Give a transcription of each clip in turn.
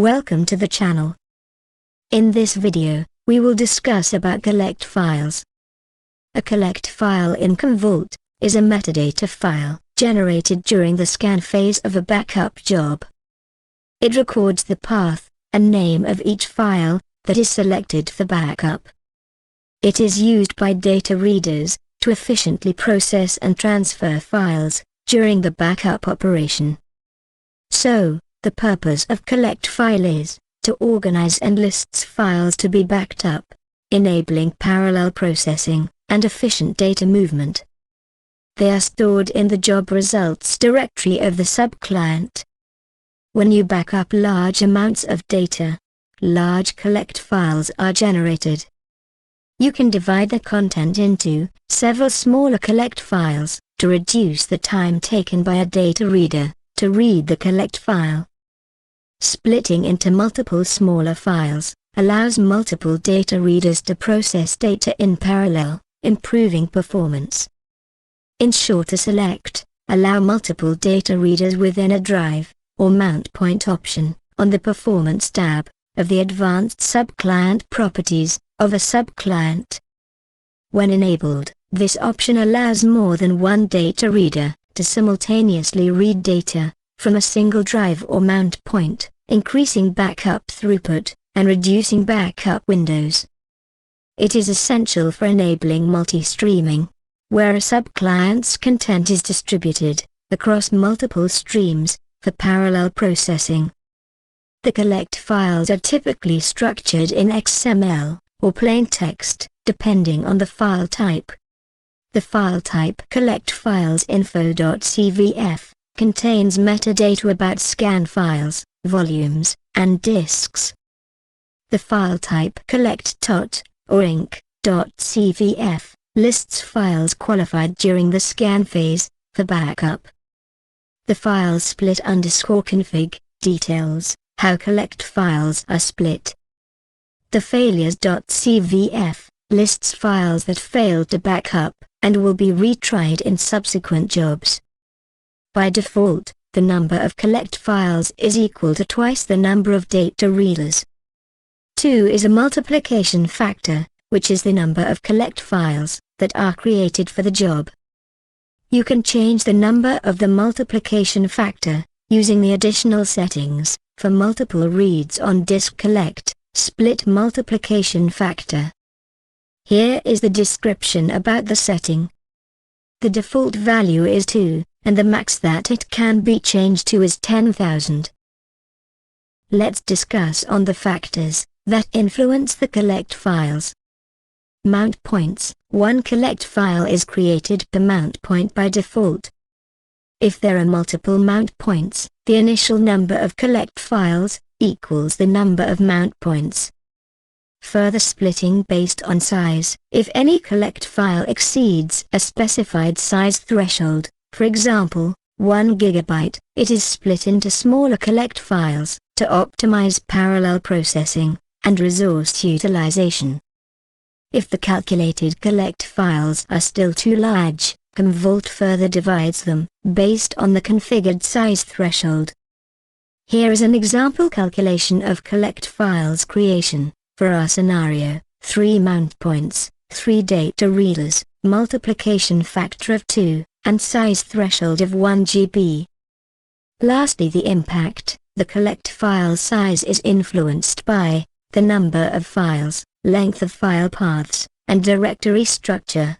Welcome to the channel. In this video, we will discuss about collect files. A collect file in Commvault is a metadata file generated during the scan phase of a backup job. It records the path and name of each file that is selected for backup. It is used by data readers to efficiently process and transfer files during the backup operation. So, the purpose of collect file is to organize and lists files to be backed up, enabling parallel processing and efficient data movement. They are stored in the job results directory of the subclient. When you back up large amounts of data, large collect files are generated. You can divide the content into several smaller collect files to reduce the time taken by a data reader to read the collect file. Splitting into multiple smaller files allows multiple data readers to process data in parallel, improving performance. In shorter select, allow multiple data readers within a drive or mount point option on the Performance tab of the Advanced Subclient Properties of a subclient. When enabled, this option allows more than one data reader to simultaneously read data from a single drive or mount point, increasing backup throughput and reducing backup windows. It is essential for enabling multi-streaming, where a subclient's content is distributed across multiple streams for parallel processing. The collect files are typically structured in XML or plain text, depending on the file type. The file type collect files info.cvf contains metadata about scan files, volumes, and disks. The file type collect tot or inc.cvf lists files qualified during the scan phase for backup. The file split _config details how collect files are split. The failures.cvf lists files that failed to back up and will be retried in subsequent jobs. By default, the number of collect files is equal to twice the number of data readers. 2 is a multiplication factor, which is the number of collect files that are created for the job. You can change the number of the multiplication factor using the additional settings for multiple reads on disk collect, split multiplication factor. Here is the description about the setting. The default value is 2, and the max that it can be changed to is 10,000. Let's discuss on the factors that influence the collect files. Mount points. One collect file is created per mount point by default. If there are multiple mount points, the initial number of collect files equals the number of mount points. Further splitting based on size. If any collect file exceeds a specified size threshold, for example, 1 GB, it is split into smaller collect files to optimize parallel processing and resource utilization. If the calculated collect files are still too large, Commvault further divides them based on the configured size threshold. Here is an example calculation of collect files creation. For our scenario, 3 mount points, 3 data readers, multiplication factor of 2, and size threshold of 1 GB. Lastly, the impact. The collect file size is influenced by the number of files, length of file paths, and directory structure.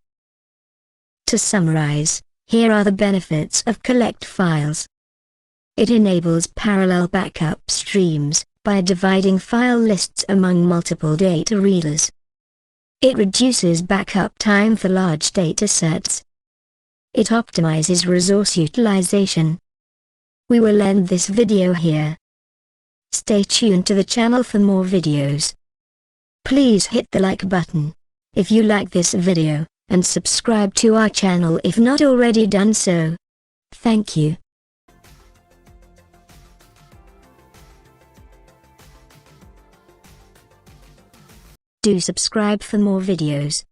To summarize, here are the benefits of collect files. It enables parallel backup streams by dividing file lists among multiple data readers. It reduces backup time for large data sets. It optimizes resource utilization. We will end this video here. Stay tuned to the channel for more videos. Please hit the like button if you like this video, and subscribe to our channel if not already done so. Thank you. Do subscribe for more videos.